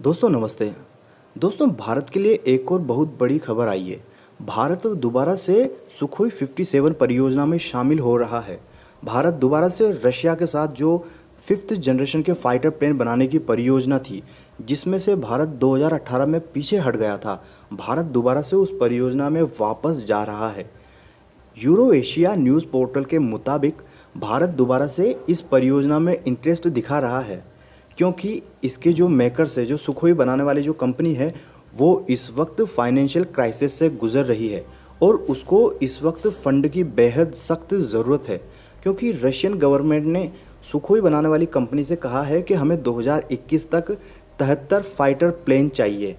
दोस्तों नमस्ते। दोस्तों भारत के लिए एक और बहुत बड़ी खबर आई है। भारत दोबारा से सुखोई 57 परियोजना में शामिल हो रहा है। भारत दोबारा से रशिया के साथ जो फिफ्थ जनरेशन के फाइटर प्लेन बनाने की परियोजना थी, जिसमें से भारत 2018 में पीछे हट गया था, भारत दोबारा से उस परियोजना में वापस जा रहा है। यूरो एशिया न्यूज़ पोर्टल के मुताबिक भारत दोबारा से इस परियोजना में इंटरेस्ट दिखा रहा है, क्योंकि इसके जो मेकर्स है, जो सुखोई बनाने वाली जो कंपनी है, वो इस वक्त फाइनेंशियल क्राइसिस से गुजर रही है और उसको इस वक्त फंड की बेहद सख्त ज़रूरत है। क्योंकि रशियन गवर्नमेंट ने सुखोई बनाने वाली कंपनी से कहा है कि हमें 2021 तक 73 फाइटर प्लेन चाहिए,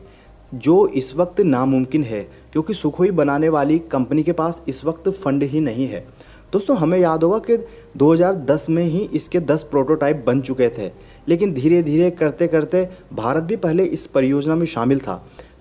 जो इस वक्त नामुमकिन है क्योंकि सुखोई बनाने वाली कंपनी के पास इस वक्त फंड ही नहीं है। दोस्तों हमें याद होगा कि 2010 में ही इसके 10 प्रोटोटाइप बन चुके थे, लेकिन धीरे धीरे करते करते भारत भी पहले इस परियोजना में शामिल था,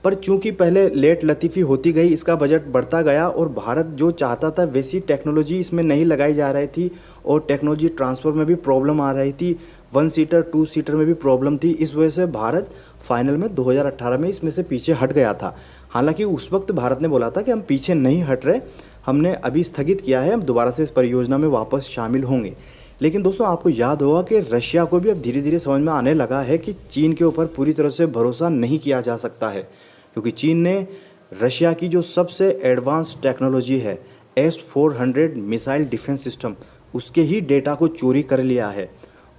पर चूंकि पहले लेट लतीफ़ी होती गई, इसका बजट बढ़ता गया और भारत जो चाहता था वैसी टेक्नोलॉजी इसमें नहीं लगाई जा रही थी और टेक्नोलॉजी ट्रांसफ़र में भी प्रॉब्लम आ रही थी, 1 सीटर 2 सीटर में भी प्रॉब्लम थी। इस वजह से भारत फाइनल में 2018 में इसमें से पीछे हट गया था। हालांकि उस वक्त भारत ने बोला था कि हम पीछे नहीं हट रहे, हमने अभी स्थगित किया है, हम दोबारा से इस परियोजना में वापस शामिल होंगे। लेकिन दोस्तों आपको याद होगा कि रशिया को भी अब धीरे धीरे समझ में आने लगा है कि चीन के ऊपर पूरी तरह से भरोसा नहीं किया जा सकता है, क्योंकि चीन ने रशिया की जो सबसे एडवांस टेक्नोलॉजी है S-400 मिसाइल डिफेंस सिस्टम, उसके ही डेटा को चोरी कर लिया है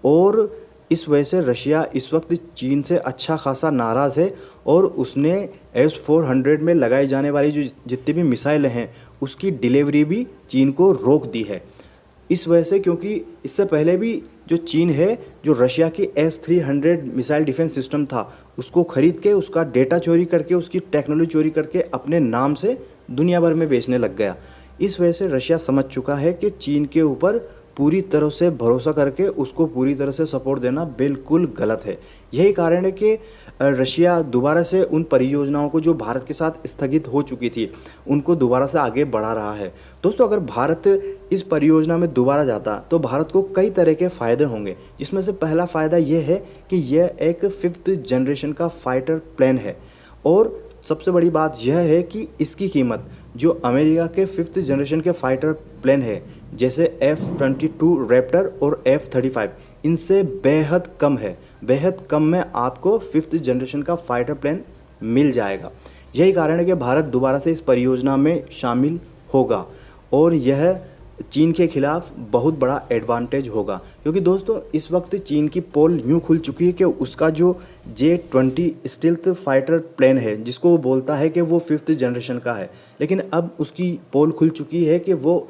और इस वजह से रशिया इस वक्त चीन से अच्छा खासा नाराज़ है और उसने S-400 में लगाई जाने वाली जो जितनी भी मिसाइलें हैं उसकी डिलीवरी भी चीन को रोक दी है। इस वजह से, क्योंकि इससे पहले भी जो चीन है, जो रशिया की S-300 मिसाइल डिफेंस सिस्टम था, उसको ख़रीद के उसका डेटा चोरी करके, उसकी टेक्नोलॉजी चोरी करके अपने नाम से दुनिया भर में बेचने लग गया। इस वजह से रशिया समझ चुका है कि चीन के ऊपर पूरी तरह से भरोसा करके उसको पूरी तरह से सपोर्ट देना बिल्कुल गलत है। यही कारण है कि रशिया दोबारा से उन परियोजनाओं को जो भारत के साथ स्थगित हो चुकी थी, उनको दोबारा से आगे बढ़ा रहा है। दोस्तों अगर भारत इस परियोजना में दोबारा जाता तो भारत को कई तरह के फ़ायदे होंगे, जिसमें से पहला फ़ायदा ये है कि यह एक 5th जनरेशन का फाइटर प्लेन है और सबसे बड़ी बात यह है कि इसकी कीमत जो अमेरिका के 5th जनरेशन के फाइटर प्लेन है, जैसे F-22 रैप्टर और F-35, इनसे बेहद कम है। बेहद कम में आपको 5th जनरेशन का फाइटर प्लेन मिल जाएगा। यही कारण है कि भारत दोबारा से इस परियोजना में शामिल होगा और यह चीन के खिलाफ बहुत बड़ा एडवांटेज होगा, क्योंकि दोस्तों इस वक्त चीन की पोल यूँ खुल चुकी है कि उसका जो J-20 स्टील्थ फाइटर प्लेन है, जिसको वो बोलता है कि वो 5th जनरेशन का है, लेकिन अब उसकी पोल खुल चुकी है कि वो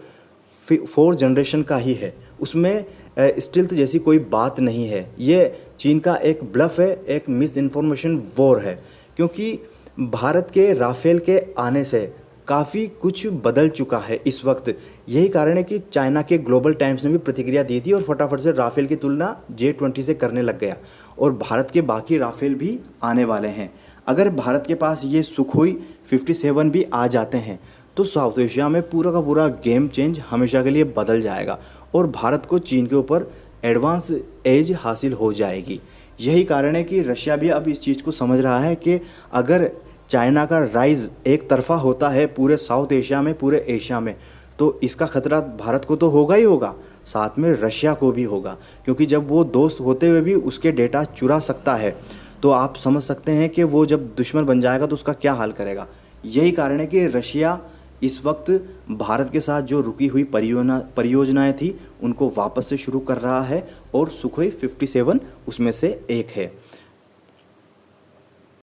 4 जनरेशन का ही है। उसमें स्टील्थ जैसी कोई बात नहीं है। ये चीन का एक ब्लफ है, एक मिस इन्फॉर्मेशन वॉर है, क्योंकि भारत के राफेल के आने से काफ़ी कुछ बदल चुका है इस वक्त। यही कारण है कि चाइना के ग्लोबल टाइम्स ने भी प्रतिक्रिया दी थी और फटाफट से राफेल की तुलना J-20 से करने लग गया और भारत के बाकी राफेल भी आने वाले हैं। अगर भारत के पास ये सुखोई 57 भी आ जाते हैं तो साउथ एशिया में पूरा का पूरा गेम चेंज हमेशा के लिए बदल जाएगा और भारत को चीन के ऊपर एडवांस एज हासिल हो जाएगी। यही कारण है कि रशिया भी अब इस चीज़ को समझ रहा है कि अगर चाइना का राइज एक तरफा होता है पूरे साउथ एशिया में, पूरे एशिया में, तो इसका खतरा भारत को तो होगा ही होगा, साथ में रशिया को भी होगा, क्योंकि जब वो दोस्त होते हुए भी उसके डेटा चुरा सकता है तो आप समझ सकते हैं कि वो जब दुश्मन बन जाएगा तो उसका क्या हाल करेगा। यही कारण है कि रशिया इस वक्त भारत के साथ जो रुकी हुई परियोजनाएं थी उनको वापस से शुरू कर रहा है और सुखोई 57 उसमें से एक है।